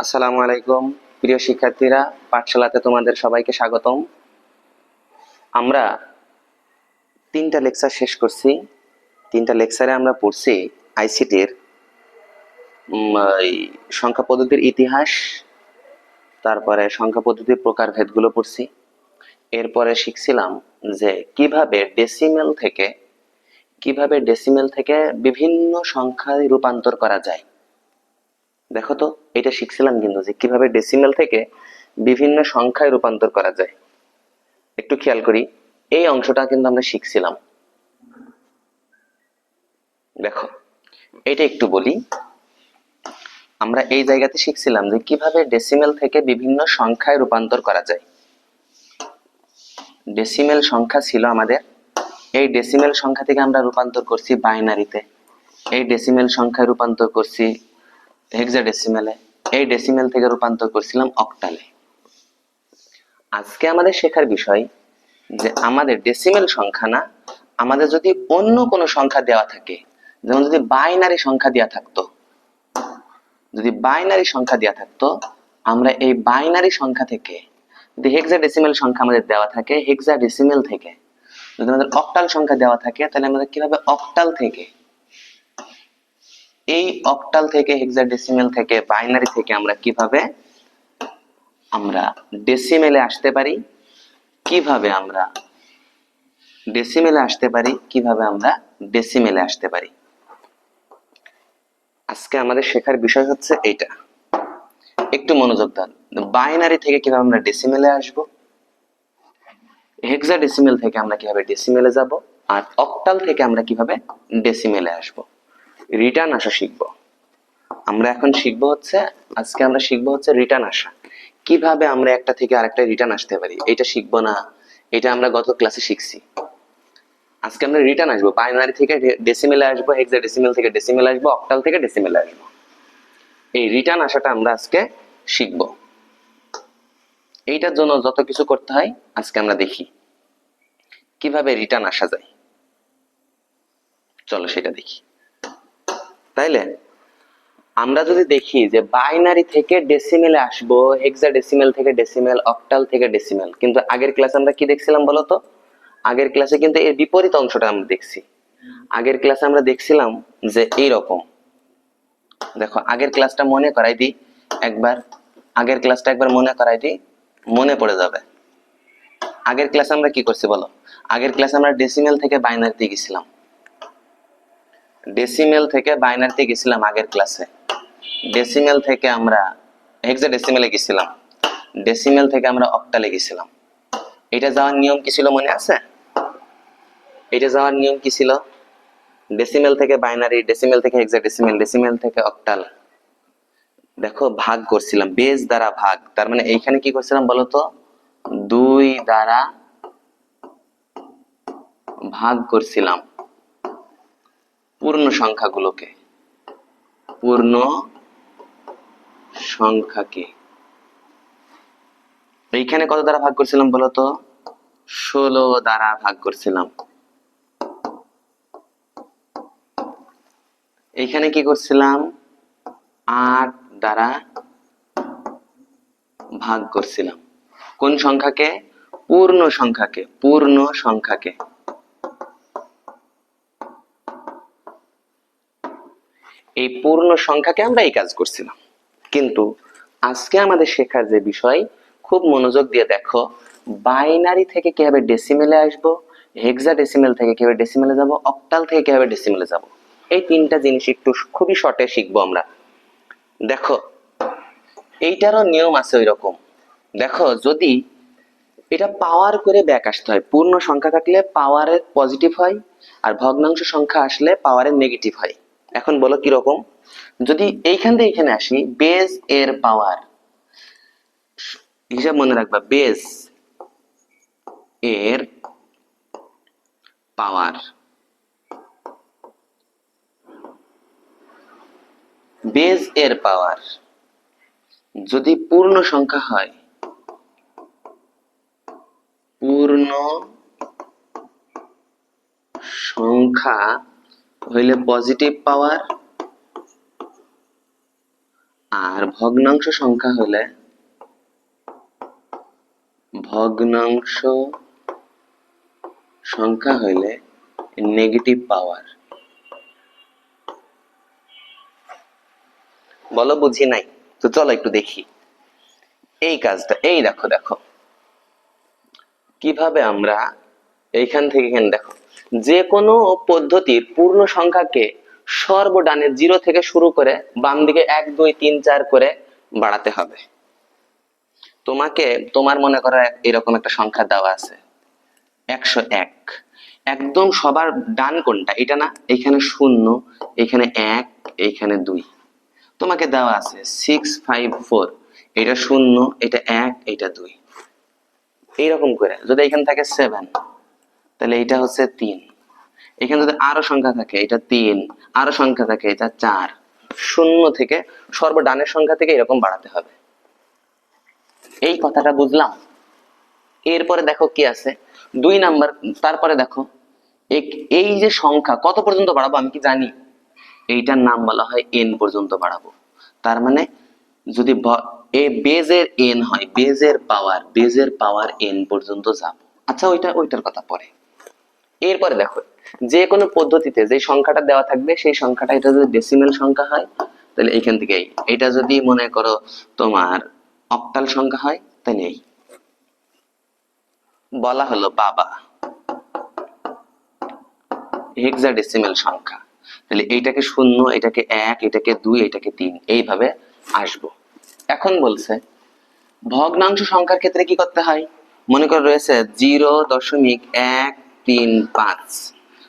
আসসালামু আলাইকুম প্রিয় শিক্ষার্থীরা, পাঠশালাতে তোমাদের সবাইকে স্বাগতম। আমরা তিনটা লেকচার শেষ করছি। তিনটা লেকচারে আমরা পড়ছি আইসিটির সংখ্যা পদ্ধতির ইতিহাস, তারপরে সংখ্যা পদ্ধতির প্রকারভেদগুলো পড়ছি। এরপরে শিখছিলাম যে কিভাবে ডেসিমেল থেকে বিভিন্ন সংখ্যায় রূপান্তর করা যায়। দেখো তো, এটা শিখছিলাম কিন্তু যে কিভাবে ডেসিমেল থেকে বিভিন্ন সংখ্যায় রূপান্তর করা যায়। একটু খেয়াল করি, এই অংশটা কিন্তু আমরা শিখছিলাম। দেখো, এটা একটু বলি। আমরা এই জায়গাতে শিখছিলাম যে কিভাবে ডেসিমেল থেকে বিভিন্ন সংখ্যায় রূপান্তর করা যায়। ডেসিমেল সংখ্যা ছিল আমাদের, এই ডেসিমেল সংখ্যা থেকে আমরা রূপান্তর করছি বাইনারিতে, এই ডেসিমেল সংখ্যায় রূপান্তর করছি হেক্সাডেসিমেলে, এই ডেসিমেল থেকে রূপান্তর করছিলাম অক্টালে। আজকে আমাদের শেখার বিষয় যে আমাদের ডেসিমেল সংখ্যা না, আমাদের যদি অন্য কোনো সংখ্যা দেওয়া থাকে, যেমন যদি বাইনারি সংখ্যা দেওয়া থাকতো, আমরা এই বাইনারি সংখ্যা থেকে, যদি হেক্সাডেসিমেল সংখ্যা আমাদের দেওয়া থাকে, হেক্সাডেসিমেল থেকে যদি আমাদের অক্টাল সংখ্যা দেওয়া থাকে, তাহলে আমাদের কিভাবে অক্টাল থেকে হেক্সাডেসিমেল থেকে বাইনারি থেকে আমরা কিভাবে ডেসিমেলে আসতে পারি, কিভাবে আমরা ডেসিমেলে আসতে পারি। আজকে আমাদের শেখার বিষয় হচ্ছে এইটা। একটু মনোযোগ দেন। বাইনারি থেকে কিভাবে আমরা ডেসিমেলে আসব, হেক্সাডেসিমেল থেকে আমরা কিভাবে ডেসিমেলে যাব, আর অক্টাল থেকে আমরা কিভাবে ডেসিমেলে আসব। রিটার্ন আসা শিখবো আমরা। আজকে আমরা শিখবো হচ্ছে রিটার্ন আসা, কিভাবে আমরা একটা থেকে আরেকটা রিটার্ন আসতে পারি। এটা শিখবো না, এটা আমরা গত ক্লাসে শিখছি। আজকে আমরা রিটার্ন আসবো, বাইনারি থেকে ডেসিমেলে আসবো, হেক্সাডেসিমেল থেকে ডেসিমেলে আসবো, অক্টাল থেকে ডেসিমেলে আসবো। এই রিটার্ন আসাটা আমরা আজকে শিখবো। এইটার জন্য যত কিছু করতে হয় আজকে আমরা দেখি কিভাবে রিটার্ন আসা যায়। চলো সেটা দেখি। তাইলে আমরা যদি দেখি যে বাইনারি থেকে ডেসিমেলে আসবো, হেক্সাডেসিমেল থেকে ডেসিমেল, অক্টাল থেকে ডেসিমেল, কিন্তু আগের ক্লাসে আমরা কি দেখছিলাম বলতো? আগের ক্লাসে কিন্তু এর বিপরীত অংশটা আমরা দেখছি। আগের ক্লাসে আমরা দেখছিলাম যে এইরকম। দেখো, আগের ক্লাসটা মনে করাই দিই একবার, মনে পড়ে যাবে। আগের ক্লাসে আমরা কি করছি বলো? আগের ক্লাসে আমরা ডেসিমেল থেকে বাইনারিতে গেছিলাম, আগের ক্লাসে। ডেসিমেল থেকে আমরা হেক্সাডেসিমেলে গেছিলাম, ডেসিমেল থেকে আমরা অক্টালে গেছিলাম। এটা যাওয়ার নিয়ম কি ছিল মনে আছে? ডেসিমেল থেকে বাইনারি, ডেসিমেল থেকে হেক্সাডেসিমেল, ডেসিমেল থেকে অক্টাল। দেখো, ভাগ করছিলাম, বেস দ্বারা ভাগ। তার মানে এইখানে কি করছিলাম বলতো? 2 দ্বারা ভাগ করছিলাম পূর্ণ সংখ্যাকে। এইখানে কত দ্বারা ভাগ করছিলাম বলতো? 16 দ্বারা ভাগ করছিলাম। এইখানে কি করছিলাম? 8 দ্বারা ভাগ করছিলাম। কোন সংখ্যাকে? পূর্ণ সংখ্যাকে। এই পূর্ণ সংখ্যাকে আমরা এই কাজ করছিলাম। কিন্তু আজকে আমাদের শেখার যে বিষয়, খুব মনোযোগ দিয়ে দেখো, বাইনারি থেকে কিভাবে ডেসিমেলে আসবো, হেক্সাডেসিমেল থেকে কিভাবে ডেসিমেলে যাব, অক্টাল থেকে কিভাবে ডেসিমেলে যাব। এই তিনটা জিনিস একটু খুবই শর্টে শিখবো আমরা। দেখো, এইটারও নিয়ম আছে ওই রকম। দেখো, যদি এটা পাওয়ার করে ব্যাক আসতে হয়, পূর্ণ সংখ্যা থাকলে পাওয়ারের পজিটিভ হয়, আর ভগ্নাংশ সংখ্যা আসলে পাওয়ারের নেগেটিভ হয়। এখন বলো কিরকম? যদি এইখান থেকে এখানে আসি, বেস এর পাওয়ার হিসাব মনে রাখবা, বেস এর পাওয়ার, যদি পূর্ণ সংখ্যা হয়, পূর্ণ সংখ্যা হইলে পজিটিভ পাওয়ার, আর ভগ্নাংশ সংখ্যা হলে ভগ্নাংশ সংখ্যা হইলে নেগেটিভ পাওয়ার। বলো বুঝি নাই? তো চলো একটু দেখি এই কাজটা। এই দেখো দেখো কিভাবে আমরা এইখান থেকে এখানে দেখো, যে কোনো পদ্ধতির পূর্ণ সংখ্যাকে সর্বডানে 0 থেকে শুরু করে বাম দিকে 1 2 3 4 করে বাড়াতে হবে। তোমাকে তোমার মনে করো এরকম একটা সংখ্যা দেওয়া আছে 101, একদম সবার ডান কোনটা? এটা না? এখানে 0, এখানে 1, এখানে 2। তোমাকে দেওয়া আছে 654, এটা 0, এটা 1, এটা 2। এইরকম করে যদি এখানে থাকে 7, তাহলে এটা হচ্ছে 3। এখানে যদি আরো সংখ্যা থাকে, এটা 3, আরো সংখ্যা থাকে, এটা 4। 0 থেকে সর্বডানের সংখ্যা থেকে এরকম বাড়াতে হবে। এই কথাটা বুঝলাম। এরপরে দেখো কি আছে 2 নাম্বার। তারপরে দেখো এই যে সংখ্যা কত পর্যন্ত বাড়াবো আমি কি জানি? এইটার নাম বলা হয় n পর্যন্ত বাড়াবো। তার মানে যদি বেজের n হয়, বেজের পাওয়ার n পর্যন্ত যাব। আচ্ছা ওইটার কথা পরে। এরপরে দেখো যে কোনো পদ্ধতিতে যে সংখ্যাটা দেওয়া থাকবে সেই সংখ্যাটা, এটা যদি ডেসিমেল সংখ্যা হয় তাহলে এইখান থেকে এটা যদি মনে করো তোমার অক্টাল সংখ্যা হয় তাহলে বলা হলো বাবা হেক্সাডেসিমেল সংখ্যা। তাহলে এইটাকে 0, এটাকে 1, এটাকে 2, এটাকে 3, এইভাবে আসবো। এখন বলছে ভগ্নাংশ সংখ্যার ক্ষেত্রে কি করতে হয়? মনে করো রয়েছে 0.135,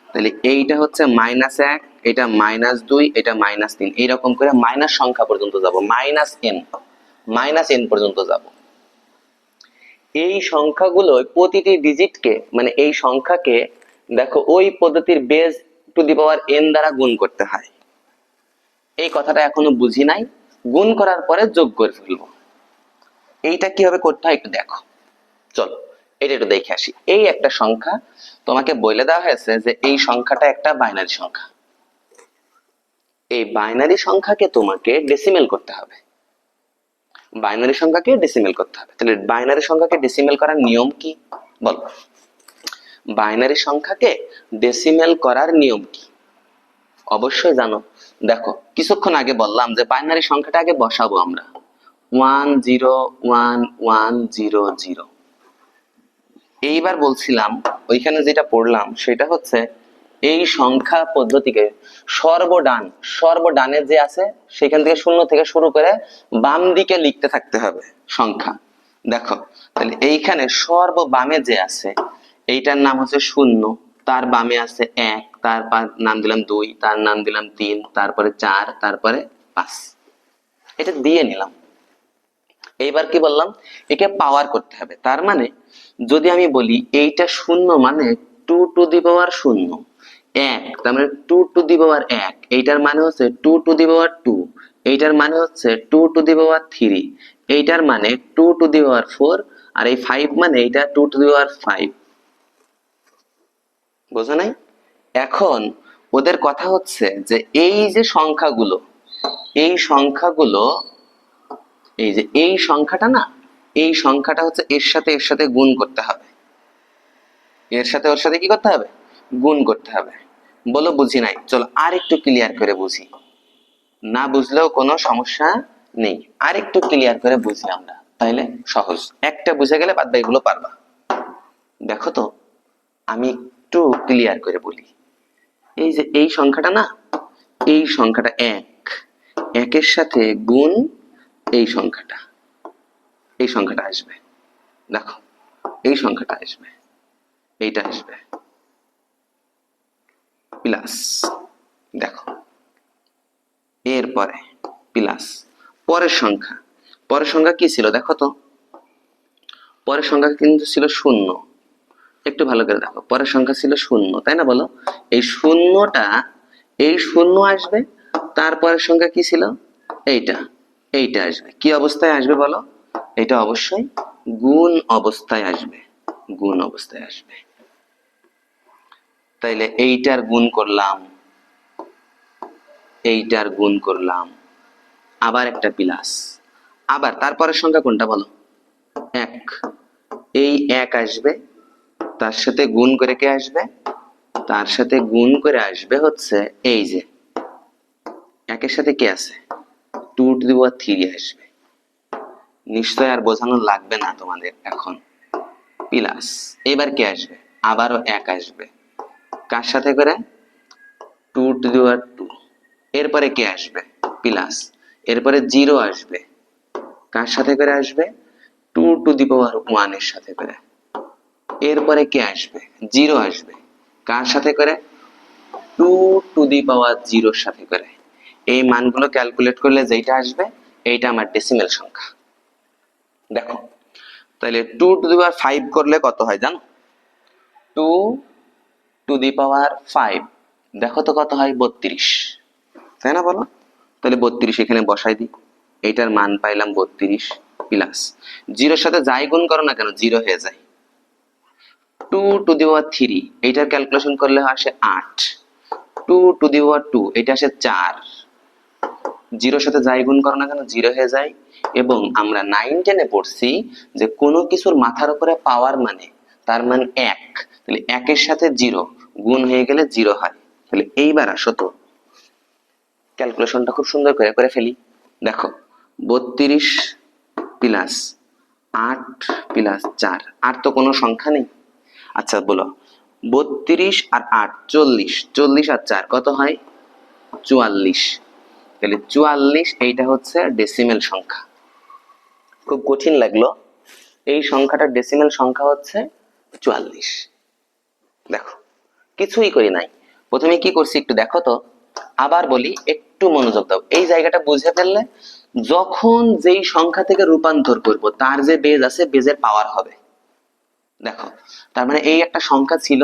তাহলে এইটা হচ্ছে -1, এটা -2, এটা -3, এইরকম করে মাইনাস সংখ্যা পর্যন্ত যাব, -n পর্যন্ত যাব। এই সংখ্যাগুলো প্রতিটি ডিজিটকে, মানে এই সংখ্যাকে দেখো ওই পদ্ধতির base to the power n দ্বারা গুণ করতে হয়। এই কথাটা এখনো বুঝি নাই, গুণ করার পরে যোগ করে ফেলবো। এইটা কিভাবে করতে হয় একটু দেখো, চলো এটা একটু দেখে আসি। এই একটা সংখ্যা তোমাকে বলে দেওয়া হয়েছে যে এই সংখ্যাটা একটা বাইনারি সংখ্যা। এই বাইনারি সংখ্যাকে তোমাকে ডেসিমেল করতে হবে। বাইনারি সংখ্যাকে ডেসিমেল করতে হবে। তাহলে বাইনারি সংখ্যাকে ডেসিমেল করার নিয়ম কি বল? বাইনারি সংখ্যাকে ডেসিমেল করার নিয়ম কি অবশ্যই জানো। দেখো কিছুক্ষণ আগে বললাম যে বাইনারি সংখ্যাটা আগে বসাবো আমরা 101100। এইবার বলছিলাম ওইখানে যেটা পড়লাম সেটা হচ্ছে এই সংখ্যা পদ্ধতিকে সর্বডানে যে আছে সেখান থেকে 0 থেকে শুরু করে বাম দিকে লিখতে থাকতে হবে সংখ্যা। দেখো তাহলে এইখানে সর্ববামে যে আছে এইটার নাম হচ্ছে 0, তার বামে আছে 1, তার নাম দিলাম 2, তার নাম দিলাম 3, তারপরে 4, তারপরে 5। এটা দিয়ে নিলাম। এইবার কি বললাম? একে পাওয়ার করতে হবে। তার মানে যদি আমি বলি এইটা 0 মানে 2 টু দি পাওয়ার 0, 1 তার মানে 2 টু দি পাওয়ার 1, এইটার মানে হচ্ছে 2 টু দি পাওয়ার 2, এইটার মানে হচ্ছে 2 টু দি পাওয়ার 3, এইটার মানে 2 টু দি পাওয়ার 4, আর এই 5 মানে এইটা 2 টু দি পাওয়ার 5। বোঝো নাই? এখন ওদের কথা হচ্ছে যে এই যে সংখ্যাগুলো, এই সংখ্যাগুলো, এই যে এই সংখ্যাটা না, এই সংখ্যাটা হচ্ছে এর সাথে গুণ করতে হবে। এর সাথে ওর সাথে কি করতে হবে? গুণ করতে হবে। বলো বুঝি নাই? চলো আর একটু ক্লিয়ার করে বুঝি। না বুঝলেও কোনো সমস্যা নেই, আর একটু ক্লিয়ার করে বুঝি আমরা, তাইলে সহজ। একটা বুঝে গেলে বাদ বাকিগুলো পারবা। দেখো তো আমি একটু ক্লিয়ার করে বলি। এই যে এই সংখ্যাটা না, এই সংখ্যাটা 1, 1 সাথে গুণ এই সংখ্যাটা, এই সংখ্যাটা আসবে। দেখো এই সংখ্যাটা আসবে, এইটা আসবে প্লাস। দেখো এরপরে প্লাস পরের সংখ্যা কি ছিল দেখো তো? পরের সংখ্যা কিন্তু ছিল 0। একটু ভালো করে দেখো, পরের সংখ্যা ছিল 0, তাই না? বলো এই শূন্যটা, এই 0 আসবে, তারপরের সংখ্যা কি ছিল? এইটা আসবে। কি অবস্থায় আসবে বলো? এটা অবশ্যই গুণ অবস্থায় আসবে, গুণ অবস্থায় আসবে। তাইলে এইটার গুণ করলাম, এইটার গুণ করলাম, আবার একটা প্লাস, আবার তারপরের সংখ্যা কোনটা বলো? 1। এই 1 আসবে, তার সাথে গুণ করে কে আসবে? তার সাথে গুণ করে আসবে হচ্ছে এই যে 1 এর সাথে কে আছে? 2 টু দি পাওয়ার 3 আসবে। নিশ্চয় আর বোঝানো লাগবে না তোমাদের এখন। প্লাস এবার কে আসবে? আবারও 1 আসবে, কার সাথে করে? 2 টু দি পাওয়ার 2। এরপরে কে আসবে? প্লাস, এরপরে 0 আসবে, কার সাথে করে আসবে? 2 টু দি পাওয়ার 1 এর সাথে করে। এরপরে কে আসবে? 0 আসবে, কার সাথে করে? 2 টু দি পাওয়ার 0 এর সাথে করে। এই মানগুলো ক্যালকুলেট করলে যেটা আসবে এইটা আমার ডেসিমেল সংখ্যা। দেখো তাহলে 2 টু দি পাওয়ার 5 করলে কত হয় জানো? 2 টু দি পাওয়ার 5, দেখো তো কত হয়? 32, তাই না বলো? তাহলে 32 এখানে বসাই দিই, এইটার মান পাইলাম 32, প্লাস 0 এর সাথে যাই গুণ করো না কেন 0 হয়ে যায়। 2 টু দি পাওয়ার 3, এইটার ক্যালকুলেশন করলে আসে 8। 2 টু দি পাওয়ার 2, এটা আসে 4। 0 এর সাথে যাই গুণ করো না কেন 0 হয়ে যায়। এবং আমরা 9 10-এ পড়ছি যে কোনো কিছুর মাথার উপরে পাওয়ার মানে তার মান 1, তাহলে 1 এর সাথে 0 গুণ হয়ে গেলে 0 হয়। তাহলে এইবার আসো তো ক্যালকুলেশনটা খুব সুন্দর করে করে ফেলি। দেখো 32 প্লাস 8 প্লাস 4, আর তো কোনো সংখ্যা নেই। আচ্ছা বলো 32 আর 8 40, 40 আর 4 কত হয়? 44। তাহলে 44 এইটা হচ্ছে ডেসিমেল সংখ্যা। খুব কঠিন লাগলো, এই সংখ্যাটার ডেসিমেল সংখ্যা হচ্ছে 44। দেখো কিছুই করি নাই, প্রথমে কি করছি একটু দেখো তো। আবার বলি একটু মনোযোগ দাও, এই জায়গাটা বুঝে ফেললে যখন যেই সংখ্যা থেকে রূপান্তর করব তার যে বেজ আছে বেজের পাওয়ার হবে। দেখো তার মানে এই একটা সংখ্যা ছিল,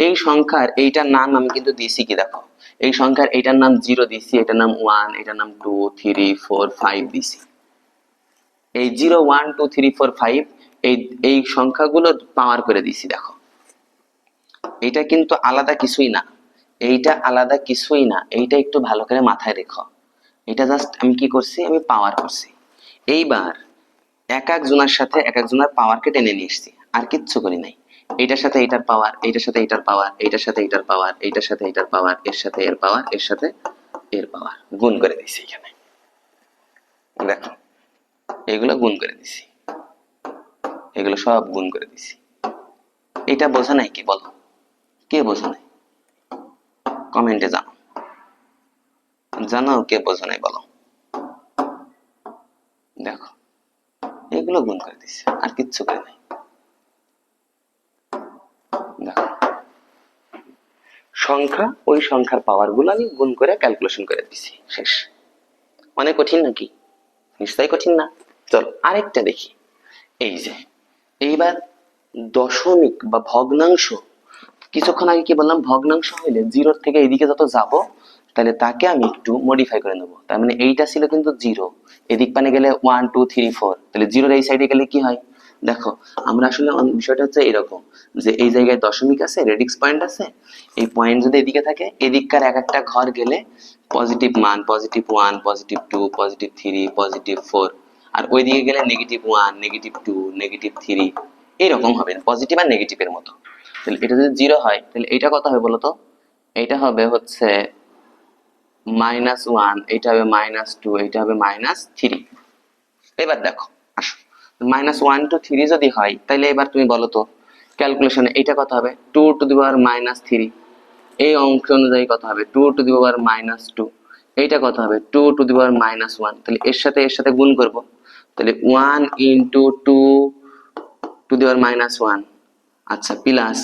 এই সংখ্যার এইটার নাম আমি কিন্তু দিয়েছি কি? দেখো এই সংখ্যার এইটার নাম 0 দিছি, এটার নাম 1, এটার নাম 2 3 4 5 দিছি। এই 0 1 2 3 4 5 এই এই সংখ্যাগুলো পাওয়ার করে দিছি। দেখো এটা কিন্তু আলাদা কিছুই না, এইটা আলাদা কিছুই না, এইটা একটু ভালো করে মাথায় রেখো। এটা জাস্ট আমি কি করছি? আমি পাওয়ার করছি। এইবার এক এক জনের সাথে এক এক জনের পাওয়ারকে টেনে নিয়ে এসেছি, আর কিচ্ছু করি নাই। এইটার সাথে এইটার পাওয়ার, এইটার সাথে এইটার পাওয়ার, এইটার সাথে এইটার পাওয়ার, এইটার সাথে এইটার পাওয়ার, এর সাথে এর পাওয়ার, এর সাথে এর পাওয়ার গুণ করে দিছি এখানে। দেখো এগুলো গুণ করে দিছি, এগুলো সব গুণ করে দিছি। এটা বোঝা নাই কি বলো? কে বোঝা নাই? কমেন্টে জানো, জানো কে বোঝা নাই বলো। দেখো এগুলো গুণ করে দিছি, আর কিচ্ছু করে নাই। দেখো সংখ্যা, ওই সংখ্যার পাওয়ার গুলো আমি গুণ করে ক্যালকুলেশন করে দিছি, শেষ। অনেক কঠিন নাকি? নিশ্চয়ই কঠিন না। চলো আরেকটা দেখি। এই যে এইবার দশমিক বা ভগ্নাংশ, কিছুক্ষণ আগে কি বললাম? ভগ্নাংশ হইলে 0 থেকে এদিকে যত যাব তাহলে তাকে আমি একটু মডিফাই করে নেবো। তার মানে এইটা ছিল কিন্তু 0, এদিক পানে গেলে 1 2 3 4, তাহলে 0 এই সাইডে গেলে কি হয়? দেখো আমরা আসলে বিষয়টা হচ্ছে এরকম যে এই জায়গায় দশমিক আছে, রেডিক্স পয়েন্ট আছে, এই পয়েন্ট যদি এদিকে থাকে এদিককার এক একটা ঘর গেলে পজিটিভ মান +1 +2 +3 +4, আর ওইদিকে গেলে -1 -2 -3, এরকম হবে পজিটিভ আর নেগেটিভের মতো। তাহলে এটা যদি 0 হয় তাহলে এটা কত হবে বলতো? এটা হবে হচ্ছে -1, এটা হবে -2, এটা হবে -3। এবার দেখো আসো, -1 to 3 যদি হয় তাহলে এবার তুমি বলো তো ক্যালকুলেশনে এটা কত হবে? 2 টু দি পাওয়ার -3। এই অঙ্ক অনুযায়ী কত হবে? 2 টু দি পাওয়ার -2। এইটা কত হবে? 2 টু দি পাওয়ার -1। তাহলে এর সাথে গুণ করব, তাহলে 1 ইনটু 2 টু দি পাওয়ার -1। আচ্ছা প্লাস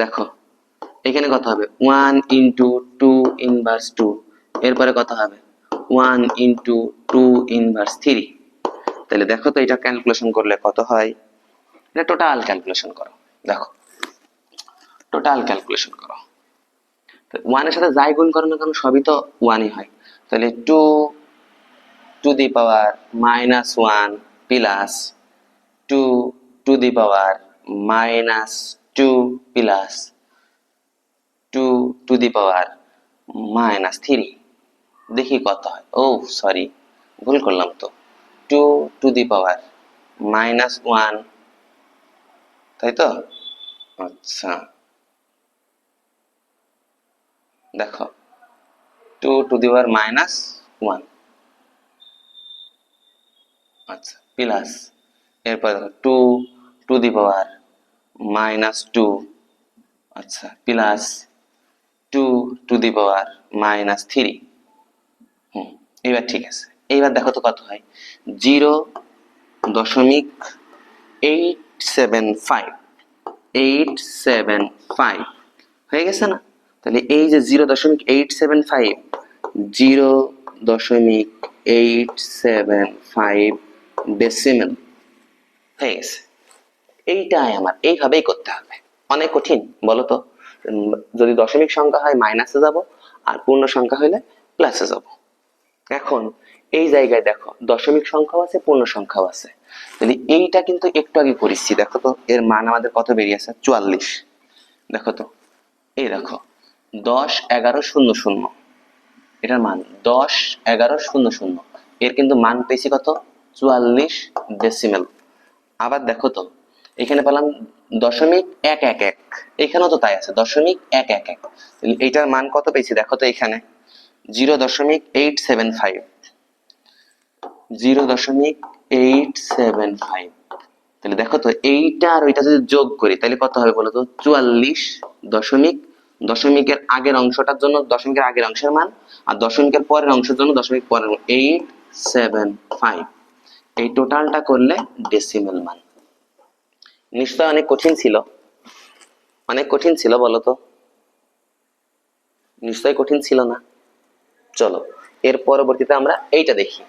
দেখো এখানে কত হবে? 1 ইনটু 2 ইনভার্স 2, এরপরে কত হবে? 1 ইনটু 2 ইনভার্স 3। তাহলে দেখো তো এটা ক্যালকুলেশন করলে কত হয়? এটা টোটাল ক্যালকুলেশন করো, দেখো টোটাল ক্যালকুলেশন করো। 1 এর সাথে যাই গুণ করো না কেন সবই তো 1ই হয়। তাহলে 2 to the power -1 plus 2 to the power -2 plus 2 to the power -3, দেখি কত হয়। ও সরি, ভুল করলাম তো, 2 টু দি পাওয়ার -1, তাই তো? আচ্ছা দেখো, 2 টু দি পাওয়ার -1, আচ্ছা প্লাস, এরপর দেখো 2 টু দি পাওয়ার -2, আচ্ছা প্লাস 2 টু দি পাওয়ার -3। এবার ঠিক আছে, এইবার দেখো তো কত হয়, 0.875, 875 হয়ে গেছে না? তাহলে এই যে 0.875, 0.875 ডেসিমেল হয়ে গেছে। এইটাই আমার, এইভাবেই করতে হবে। অনেক কঠিন বলো তো? যদি দশমিক সংখ্যা হয় মাইনাসে যাব, আর পূর্ণ সংখ্যা হলে প্লাসে যাব। এখন এই জায়গায় দেখো দশমিক সংখ্যাও আছে, পূর্ণ সংখ্যাও আছে। যদি এইটা কিন্তু একটু আগে করেছি, দেখো তো এর মান আমাদের কত বেরিয়েছে, 44। দেখো তো, এই দেখো 10 11 00, এটার মান 10 11 00, এর কিন্তু মান পেয়েছি কত, 44 ডেসিমেল। আবার দেখো তো, এখানে পেলাম 0.111, এখানেও তো তাই আছে 0.111, এইটার মান কত পেয়েছি দেখো তো, এখানে 0.875, 0.875। তাহলে দেখো তো এইটা আর ওইটা যদি যোগ করি তাহলে কত হবে বলতো, 44 দশমিক, দশমিকের আগের অংশটার জন্য দশমিকের আগের অংশের মান, আর দশমিকের পরের অংশের জন্য দশমিক পরের 875। এই টোটালটা করলে ডেসিমেল মান। নিশ্চয় অনেক কঠিন ছিল, অনেক কঠিন ছিল বলো তো? নিশ্চয় কঠিন ছিল না? চলো এর পরবর্তীতে আমরা এইটা দেখি।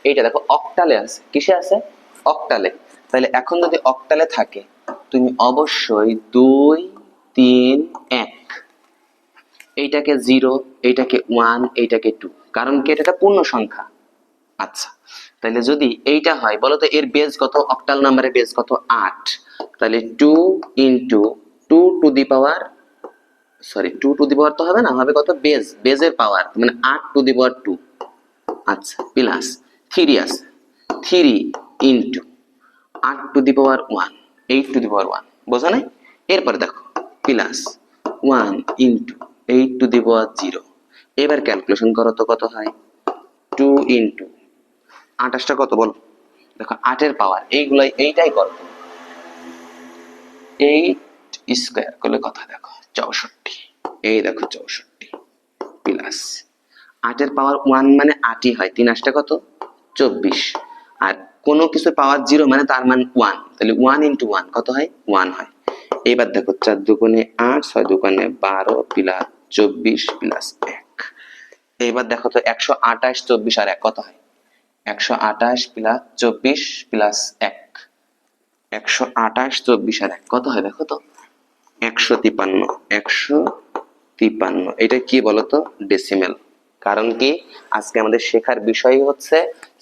এইটা দেখো অক্টালে আছে, কিসে আছে, অক্টালে। তাহলে এখন যদি অক্টালে থাকে, তুমি অবশ্যই 2 3 1, এইটাকে 0, এইটাকে 1, এইটাকে 2, কারণ কি এটা একটা পূর্ণ সংখ্যা। আচ্ছা তাহলে যদি এইটা হয় বলো তো, এর বেজ কত, অক্টাল নাম্বারের বেজ কত, 8। তাহলে 2 into 2 to the power, sorry 2 to the power তো হবে না, হবে কত, বেজ, বেজের পাওয়ার মানে 8 টু দি পাওয়ার 2, আচ্ছা প্লাস 3 আছে, 3 into 8 to the power 1, 8 to the power 1, বোঝা নাই? এরপরে দেখো plus 1 into 8 to the power 0। এবার ক্যালকুলেশন করো তো কত হয়, 2 ইনটু 28টা কত বল, দেখো 8 এর পাওয়ার, এইগুলাই এইটাই করো, 8 স্কয়ার করলে কত দেখো 64, এই দেখো 64 প্লাস 8 এর পাওয়ার 1 মানে 8ই হয়, 3 8টা কত 24, আর কোনো কিছু পাওয়ার 0 মানে তার মান 1, তাহলে 1 ইনটু 1 কত হয়, 1 হয়। এবার দেখো 4 দুগুণে 8, 6 দুগুণে 12 প্লাস 24 প্লাস 1। এবার দেখো তো 128, 24 আর 1 কত হয়, 128 প্লাস 24 প্লাস 1, 128 24 আর 1 কত হয় দেখো তো, 153, 153। এটা কি বলতো, ডেসিমেল। কারণ কি আজকে আমাদের শেখার বিষয় হচ্ছে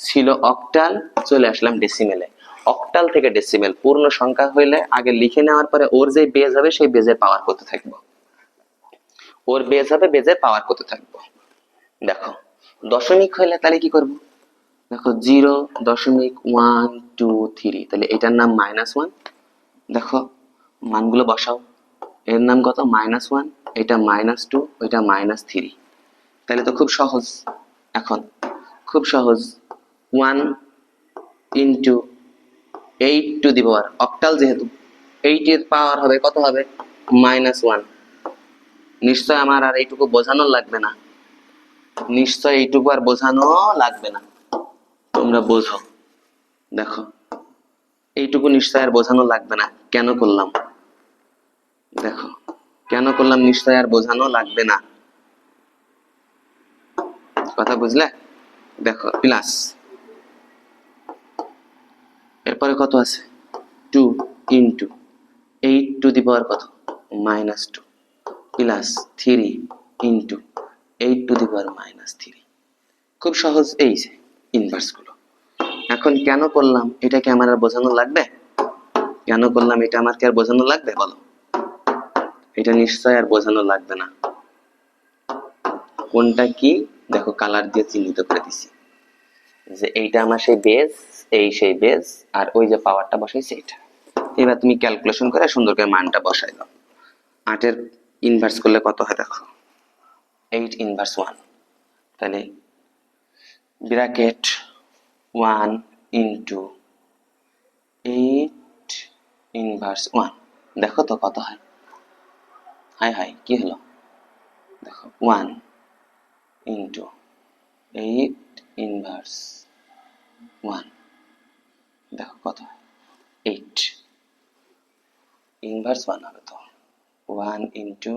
ছিল অক্টাল, চলে আসলাম ডেসিমেলে। অক্টাল থেকে ডেসিমেল, পূর্ণ সংখ্যা হইলে আগে লিখে নেওয়ার পরে ওর যে বেজ হবে সেই বেজের পাওয়ার করতে থাকবো, ওর বেজ হবে, বেজের পাওয়ার করতে থাকবো। দেখো দশমিক হইলে তাহলে কি করব, দেখো 0.123, তাহলে এটার নাম -1। দেখো মানগুলো বসাও, এর নাম কত, -1, এটা -2, ওইটা -3। তাহলে তো খুব সহজ, এখন খুব সহজ, 1 into 8 to the power, octal যেহেতু 8 এর পাওয়ার হবে কত হবে, -1। নিশ্চয় আমার আর এইটুকু বোঝানো লাগবে না, নিশ্চয় এইটুকু আর বোঝানো লাগবে না, তোমরা বোঝো। দেখো এইটুকু নিশ্চয় আর বোঝানো লাগবে না, কেন করলাম, দেখো কেন করলাম, নিশ্চয় আর বোঝানো লাগবে না, কথা বুঝলে? দেখো প্লাস, এরপরে কত আছে, 2 ইনটু 8 টু দি পাওয়ার কত, -2 plus 3 into 8 to the power -3। খুব সহজ, এই যে ইনভার্স গুলো। এখন কেন করলাম এটা কি আমার আর বোঝানো লাগবে, কেন করলাম এটা আমার কি আর বোঝানো লাগবে বলো, এটা নিশ্চয় আর বোঝানো লাগবে না। কোনটা কি দেখো কালার দিয়ে চিহ্নিত করে দিছি, যে এইটা আমার সেই বেজ, এই সেই বেজ, আর ওই যে পাওয়ারটা বসাইছে এটা। এবার তুমি ক্যালকুলেশন করে সুন্দর করে মানটা বসাই দাও। 8 এর ইনভার্স করলে কত হয় দেখো, 8 ইনভার্স 1, তাহলে ব্র্যাকেট 1 ইন্টু 8 ইনভার্স 1, দেখো তো কত হয়। হাই হাই কি হলো, দেখো 1 ইন্টু 8 ইনভার্স 1, দেখো কত হয় 8 ইনভার্স 1 হবে তো 1 ইন্টু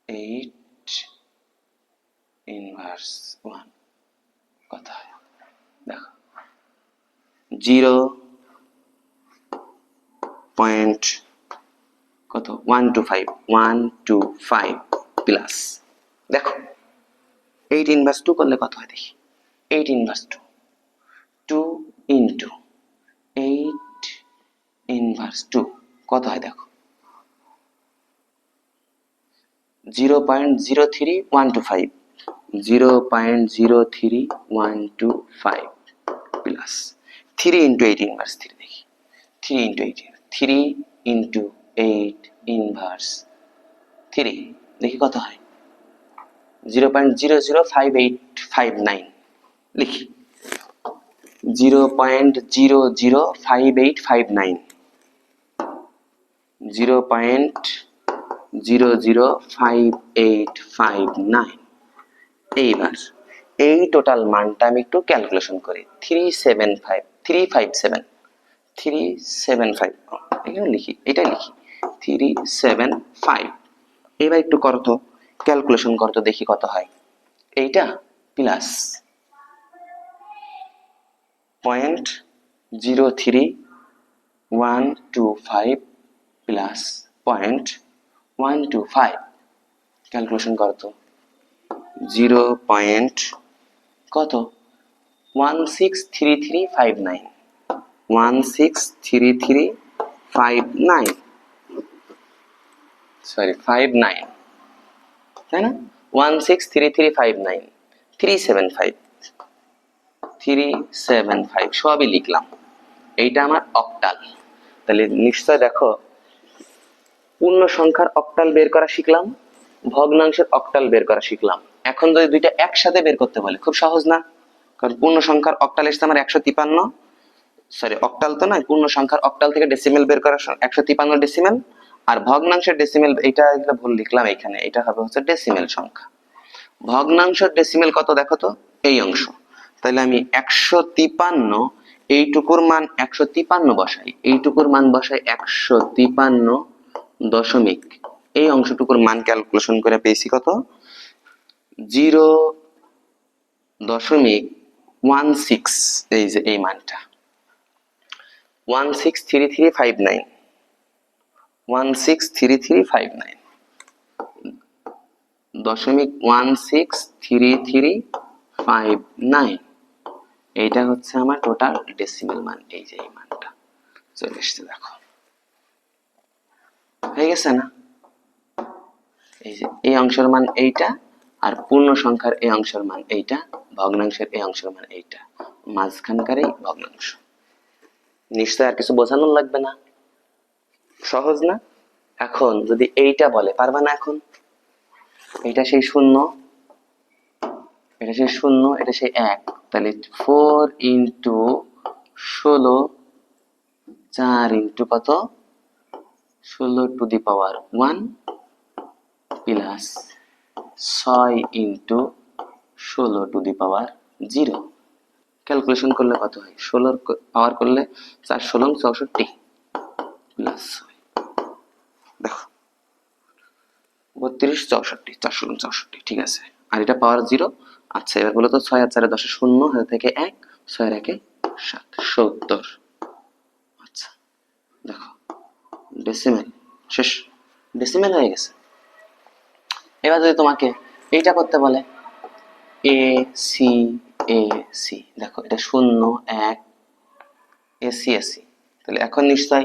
8 ইনভার্স 1 কত হয় দেখো 0. কত 125 125 প্লাস দেখো 8 ইনভার্স 2 করলে কত হয় দেখি, 8 ইনভার্স 2 2 ইন্টু 8 ইনভার্স 2 কত হয় দেখো 0.03125 0.03125 প্লাস 3 ইন্টু 8 ইনভার্স 3 দেখি 3 ইন্টু 8 3 ইন্টু 8 ইনভার্স 3 দেখি কত হয় 0.005859 লিখি 0.005859 0.005859। এইবার এই টোটাল মানটা আমি একটু ক্যালকুলেশন করি 375 এখানে লিখি, এটাই লিখি 375। এবার একটু করো তো, ক্যালকুলেশন করো তো দেখি কত হয়, এইটা প্লাস 0.03125 প্লাস 0.125 ক্যালকুলেশন করো তো 0. কত 163359 163359 সরি 59 তাই না 163359 375 সবই লিখলাম। এইটা আমার অক্টাল, তাহলে নিশ্চয় দেখো পূর্ণ সংখ্যার অক্টাল বের করা শিখলাম, ভগ্নাংশের অক্টাল বের করা শিখলাম। এখন যদি দুইটা একসাথে বের করতে বলে খুব সহজ না, কারণ পূর্ণ সংখ্যার অক্টাল এসছে আমার 153, সরি অক্টাল তো নয়, পূর্ণ সংখ্যার অক্টাল থেকে ডেসিমেল বের করা 153 ডেসিমেল, আর ভগ্নাংশের ডেসিমেল এটা ভুল লিখলাম এখানে, এটা হবে হচ্ছে ডেসিমেল সংখ্যা। ভগ্নাংশের ডেসিমেল কত দেখো তো, এই অংশ, তাহলে আমি 153 এইটুকুর মান 153 বসাই, এইটুকুর মান বসাই 153 দশমিক, এই অংশটুকুর মান ক্যালকুলেশন করে পেয়েছি কত 0.16, এই যে এই মানটা 163359 163359 দশমিক 163359, এইটা হচ্ছে আমার টোটাল ডেসিমেল মান। এই যে এই মানটা চলে এসছে দেখো, হয়ে গেছে না, এই যে এই অংশের মান এইটা, আর পূর্ণ সংখ্যার এই অংশের মান এইটা, ভগ্নাংশের এই অংশের মান এইটা, মাঝখানকার এই ভগ্নাংশ। নিশ্চয় আর কিছু বোঝানোর লাগবে না, সহজ না। এখন যদি এইটা বলে পারবা না, এখন এটা সেই শূন্য, এটা সেই শূন্য, এটা সেই 1, তাহলে 4 ইন্টু 16 4 ইন্টু কত 16 to the power 1 plus 6 into 16 to the power 0, calculation করলে কত হয় 16 পাওয়ার করলে 4 16 64 প্লাস 6, দেখো 32 64 4 16 64, ঠিক আছে। আর এটা পাওয়ার 0, আচ্ছা এবার বলো তো 6 আর 4 10 শূন্য, হাতে থেকে 1, 6 আর 1 7 70। আচ্ছা দেখো ডেসিমেল শেষ, ডেসিমেল হয়ে গেছে। এবার যদি তোমাকে এইটা করতে বলে এ সি এ সি, দেখো এটা 0 1 এসি এসি, তাহলে এখন নিশ্চয়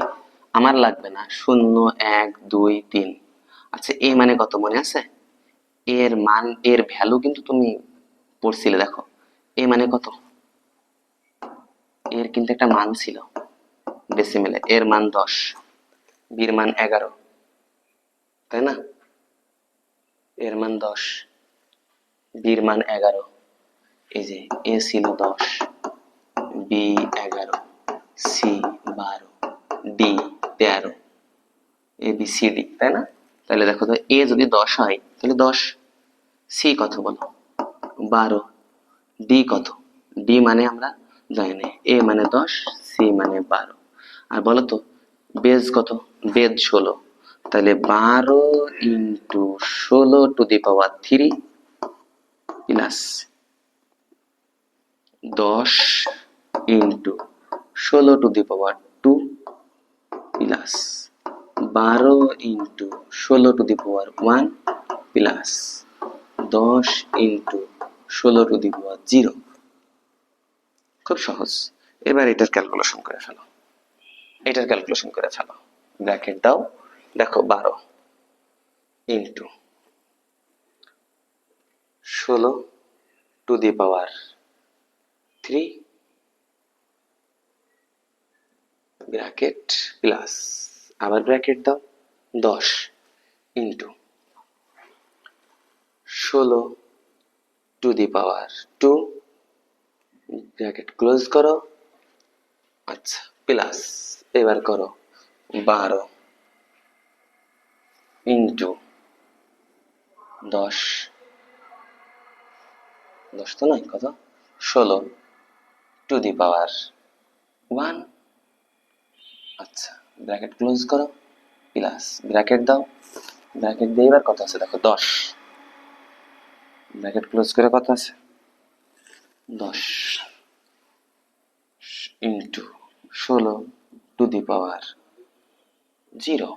আমার লাগবে না 0 1 2 3। আচ্ছা এ মানে কত মনে আছে, এর মান এর ভ্যালু কিন্তু তুমি পড়ছিলে, দেখো এ মানে কত এর কিন্তু একটা মান ছিল ডেসিমেলে, এর মান 10, বির মান 11, তাই না? এর মান 10, বির মান 11, এই যে এ ছিল 10, B 11, C 12, D 13, A B C D, তাই না? তাহলে দেখো তো, এ যদি 10 হয় তাহলে 10, সি কত বলো? 12, ডি কত? ডি মানে আমরা জানি, এ মানে 10, সি মানে 12, আর বলো তো বেজ কত? বেজ 16, তাহলে 12 into 16 to the power 3 plus 10 into 16 to the power 2 plus 12 into 16 to the power 1 plus 10 into 16 to the power 0। খুব সহজ। এবার এটার ক্যালকুলেশন করে ফেলো, এটার ক্যালকুলেশন করে ফেলো। ব্র্যাকেট দাও, দেখো 12 into 16 to the power 3 bracket plus, আবার ব্র্যাকেট দাও, 10 into 16 to the power 2 bracket close করো, আচ্ছা, প্লাস এবার করো 12 ইন্টু 10, 10 তো নয়, কত? 16 টু দি পাওয়ার 1, আচ্ছা, ব্র্যাকেট ক্লোজ করো, প্লাস ব্র্যাকেট দাও, ব্র্যাকেট দিয়ে এবার কত আছে দেখো 10, ব্র্যাকেট ক্লোজ করে কত আছে 10 into 16 to the power 0,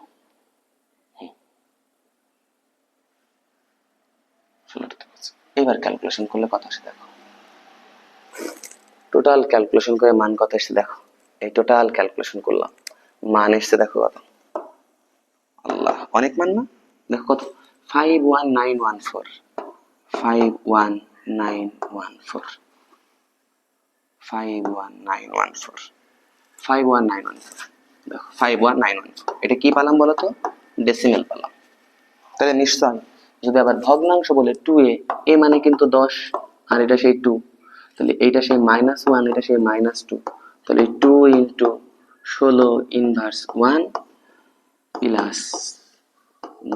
16 to the power. এবার ক্যালকুলেশন করলে কত আসে দেখো, টোটাল ক্যালকুলেশন করে মান কত এসেছে দেখো, এই টোটাল ক্যালকুলেশন করলাম, মান এসেছে দেখো কত, আল্লাহ অনেক মান না, দেখো কত, 51914, 51914, 51914, 51914, দেখো 51914, এটা কি পেলাম বলো তো? ডেসিমেল পেলাম। তাহলে নিশ্চয় যদি আবার ভগ্নাংশ বলে 2a, এ মানে কিন্তু 10, আর এটা সেই 2, তাহলে এইটা সেই -1, এটা সেই -2, তাহলে 2 ইন্টু 16 ইনভার্স 1 প্লাস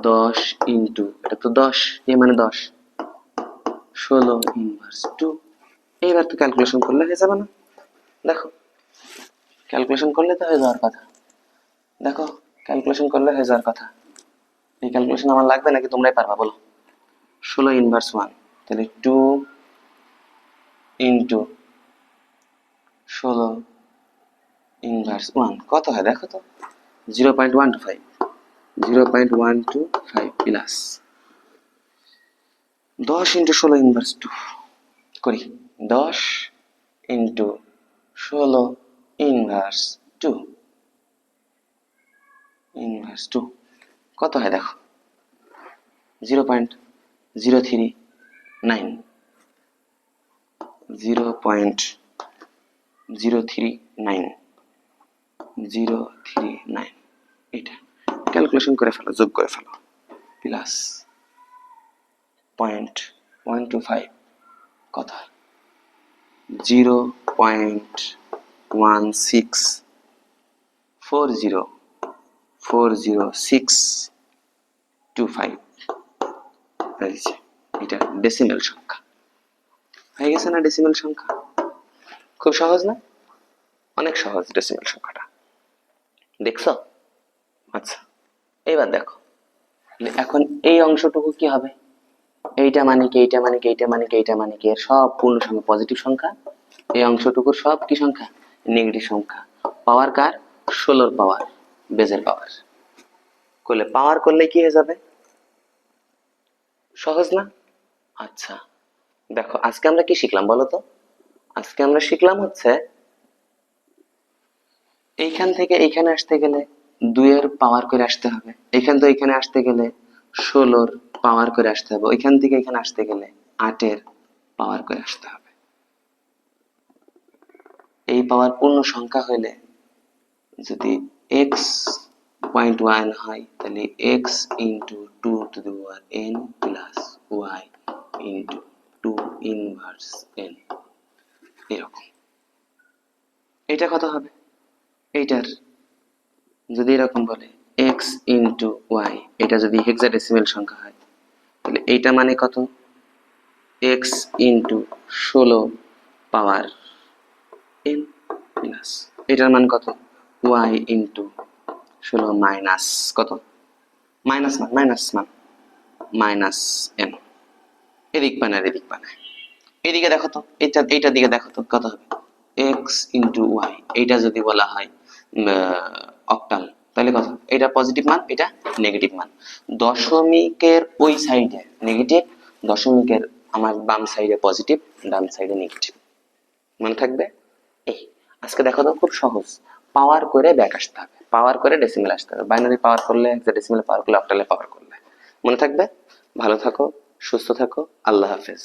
10 ইন্টু, এটা তো 10, এ মানে 10, 16 ইনভার্স 2। এইবার তো ক্যালকুলেশন করলে হয়ে যাবে না? দেখো ক্যালকুলেশন করলে তো হয়ে যাওয়ার কথা, দেখো ক্যালকুলেশন করলে হয়ে যাওয়ার কথা। এই ক্যালকুলেশন আমার লাগবে নাকি তোমরাই পারবা বলো? 16 ইনভার্স 1, তাহলে 2 ইন্টু 16 ইনভার্স 1 কত হয় দেখো তো? 0.125, 0.125 প্লাস 10 ইন্টু 16 ইনভার্স 2 করি, 10 ইন্টু 16 ইনভার্স 2, ইনভার্স 2 কত হয় দেখো? 0.039, 0.039, 039, এটা ক্যালকুলেশন করে ফেলো, যোগ করে ফেলো, প্লাস 0.125 কত হয়? 0.1640402625, এটা ডেসিমেল সংখ্যা হয়ে গেছে না? ডেসিমেল সংখ্যা খুব সহজ না? অনেক সহজ ডেসিমেল সংখ্যাটা, দেখছো? আচ্ছা, এবার দেখো এখন এই অংশটুকু কি হবে? এইটা মানে কি, এইটা মানে কি, এইটা মানে কি, এইটা মানে কি, এর সব পূর্ণ সংখ্যা, পজিটিভ সংখ্যা। এই অংশটুকুর সব কি সংখ্যা? নেগেটিভ সংখ্যা। পাওয়ার কার? 16 পাওয়ার, বেজের পাওয়ার করলে, পাওয়ার করলে কি হয়ে যাবে? সহজ না? আচ্ছা দেখো আজকে আমরা কি শিখলাম বলো তো? আজকে আমরা শিখলাম হচ্ছে এইখান থেকে এইখানে আসতে গেলে 2 এর পাওয়ার করে আসতে হবে, এইখান থেকে এখানে আসতে গেলে 16 পাওয়ার করে আসতে হবে, ওইখান থেকে এখানে আসতে গেলে 8 এর পাওয়ার করে আসতে হবে। এই পাওয়ার পূর্ণ সংখ্যা হইলে যদি এক্স 0.1 হয় তাহলে X into 2n plus Y into 2 inverse n, এরকম। এটা কত হবে? এইটার যদি এরকম বলে এক্স ইন্টু ওয়াই, এটা যদি হেক্সাডেসিমেল সংখ্যা হয় তাহলে এইটা মানে কত? এক্স ইন্টু 16 পাওয়ার n প্লাস এটার মান কত? ওয়াই ইন্টু 16 মাইনাস কত? Minus n। এদিক বানায় এদিক বানায়, এদিকে দেখো তো, এইটার দিকে দেখো তো কত হবে? এক্স ইন্টু ওয়াই, এইটা যদি বলা হয় অক্টাল তাহলে কত? এটা পজিটিভ মান, এটা নেগেটিভ মান। দশমিকের ওই সাইডে নেগেটিভ, দশমিকের আমার বাম সাইডে পজিটিভ, ডান সাইডে নেগেটিভ। মনে থাকবে? এই আজকে দেখো তো, খুব সহজ। পাওয়ার করে ব্যাক আসতে হবে, পাওয়ার করে ডেসিমেল আসতে হবে, বাইনারি পাওয়ার করলে, হেক্সাডেসিমেল পাওয়ার করলে, অক্টালে পাওয়ার করলে। মনে থাকবে? ভালো থাকো, সুস্থ থাকো, আল্লাহ হাফেজ।